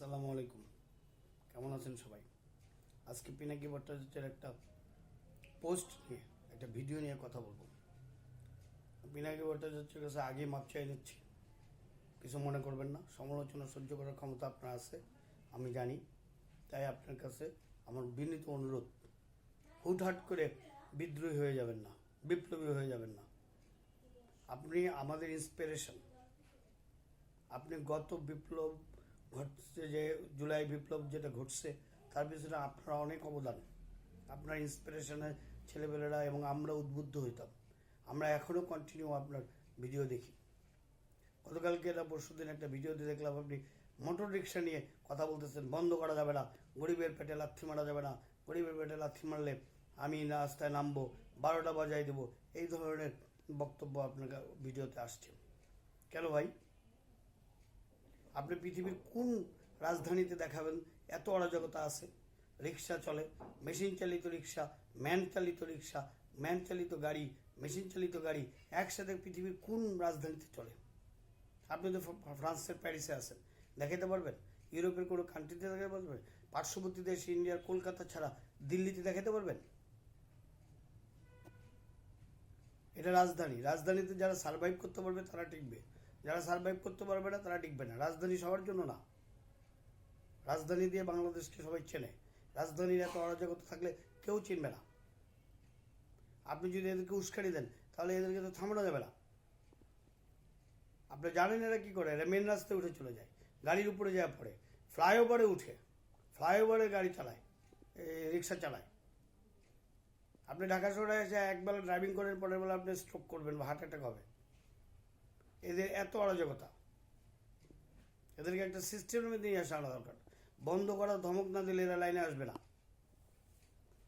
আসসালামু আলাইকুম। কেমন আছেন সবাই? আজকে পিনাকি ভট্টাচার্যের একটা পোস্ট নিয়ে একটা ভিডিও নিয়ে কথা বলবো। পিনাকি ভট্টাচার্যের কাছে আগে মাপ চাই নিচ্ছি, কিছু মনে করবেন না। সমালোচনা সহ্য করার ক্ষমতা আপনার আছে, আমি জানি। তাই আপনার কাছে আমার বিনীত অনুরোধ, হুটহাট করে বিদ্রোহী হয়ে যাবেন না, বিপ্লবী হয়ে যাবেন না। আপনি আমাদের ইন্সপিরেশন। আপনি গত বিপ্লব ঘটছে, যে জুলাই বিপ্লব যেটা ঘটছে, তার পিছনে আপনার অনেক অবদান। আপনার ইন্সপিরেশনে ছেলেপেলেরা এবং আমরা উদ্বুদ্ধ হইতাম। আমরা এখনও কন্টিনিউ আপনার ভিডিও দেখি। গতকালকে না পরশু দিন একটা ভিডিওতে দেখলাম আপনি মোটর রিক্সা নিয়ে কথা বলতেছেন, বন্ধ করা যাবে না, গরিবের পেটে লাথি মারা যাবে না, গরিবের পেটে লাথি মারলে আমি রাস্তায় নামবো, 12টা বাজায় দেবো, এই ধরনের বক্তব্য আপনার ভিডিওতে আসছে। কেন ভাই? আপনি পৃথিবীর কোন রাজধানীতে দেখাবেন এত অরাজকতা আছে? রিক্সা চলে, মেশিন চালিত রিক্সা, ম্যান চালিত গাড়ি, মেশিন চালিত গাড়ি একসাথে পৃথিবীর কোন রাজধানীতে চলে? আপনি তো ফ্রান্সের প্যারিসে আছেন, দেখাতে পারবেন? ইউরোপের কোনো কান্ট্রিতে দেখাতে পারবেন? পার্শ্ববর্তী দেশ ইন্ডিয়ার কলকাতা ছাড়া দিল্লিতে দেখাতে পারবেন? এটা রাজধানী। রাজধানীতে যারা সার্ভাইভ করতে পারবে তারা টিকবে, যারা সার্ভাইভ করতে পারবে না তারা টিকবে না। রাজধানী সবার জন্য না। রাজধানী দিয়ে বাংলাদেশকে সবাই চেনে। রাজধানীর এত অরাজকতা থাকলে কেউ চিনবে না। আপনি যদি এদেরকে উস্কানি দেন তাহলে এদেরকে তো থামানো যাবে না। আপনি জানেন এরা কি করে? এরা মেন রাস্তায় উঠে চলে যায়, গাড়ির উপরে যাওয়া পড়ে, ফ্লাইওভারে উঠে, ফ্লাইওভারে গাড়ি চালায়, রিক্সা চালায়। আপনি ঢাকা শহরে এসে একবেলা ড্রাইভিং করেন, পরের বেলা আপনি স্ট্রোক করবেন বা হার্ট অ্যাটাক হবে। এদের এত অরাজকতা। এদেরকে একটা সিস্টেমের মধ্যে নিয়ে আসা দরকার। বন্ধ করা ধমক না দিলে এরা লাইনে আসবে না।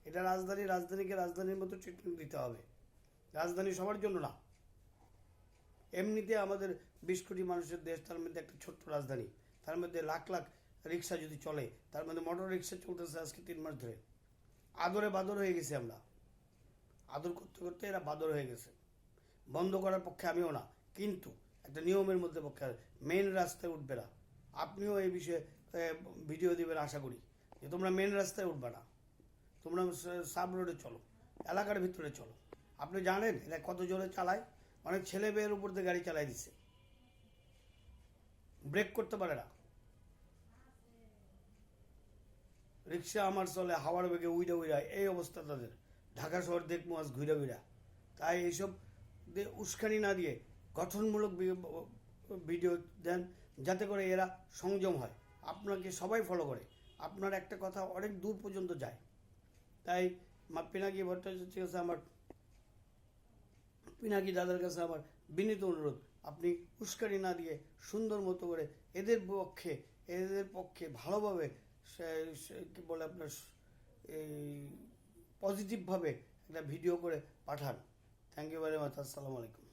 এটা রাজধানী, রাজধানীকে রাজধানীর মতো ট্রিটমেন্ট দিতে হবে। রাজধানী সবার জন্য না। এমনিতে আমাদের 20 কোটি মানুষের দেশ, তার মধ্যে একটা ছোট্ট রাজধানী, তার মধ্যে লাখ লাখ রিক্সা যদি চলে, তার মধ্যে মোটর রিক্সা চলতেছে আজকে 3 মাস ধরে। আদরে বাদর হয়ে গেছে আমরা। আদর করতে করতে এরা বাদর হয়ে গেছে। বন্ধ করার পক্ষে আমিও না, কিন্তু একটা নিয়মের মধ্যে পক্ষে মেন রাস্তায় উঠবে না। আপনিও এই বিষয়ে ভিডিও দিবেন আশা করি, যে তোমরা মেন রাস্তায় উঠবে না, তোমরা সাব রোডে চলো, এলাকার ভিতরে চলো। আপনি জানেন এরা কত জোরে চালায়? অনেক ছেলে মেয়ের উপর দিয়ে গাড়ি চালাই দিছে, ব্রেক করতে পারে না। রিক্সা আমার চলে হাওয়ার বেগে উইরা উইরা, এই অবস্থা তাদের। ঢাকা শহর দেখবো আজ ঘুরা ঘুরা। তাই এইসব উস্কানি না দিয়ে গঠনমূলক ভিডিও দেন, যাতে করে এরা সংযম হয়, আপনাকে সবাই ফলো করে, আপনার একটা কথা অনেক দূর পর্যন্ত যায়। তাই পিনাকি ভট্টাচার্যের কাছে আমার, পিনাকি দাদার কাছে আমার বিনীত অনুরোধ, আপনি উস্কানি না দিয়ে সুন্দর মতো করে এদের পক্ষে ভালোভাবে কি বলে আপনার এই পজিটিভভাবে একটা ভিডিও করে পাঠান। Thank you very much. আসসালামু আলাইকুম।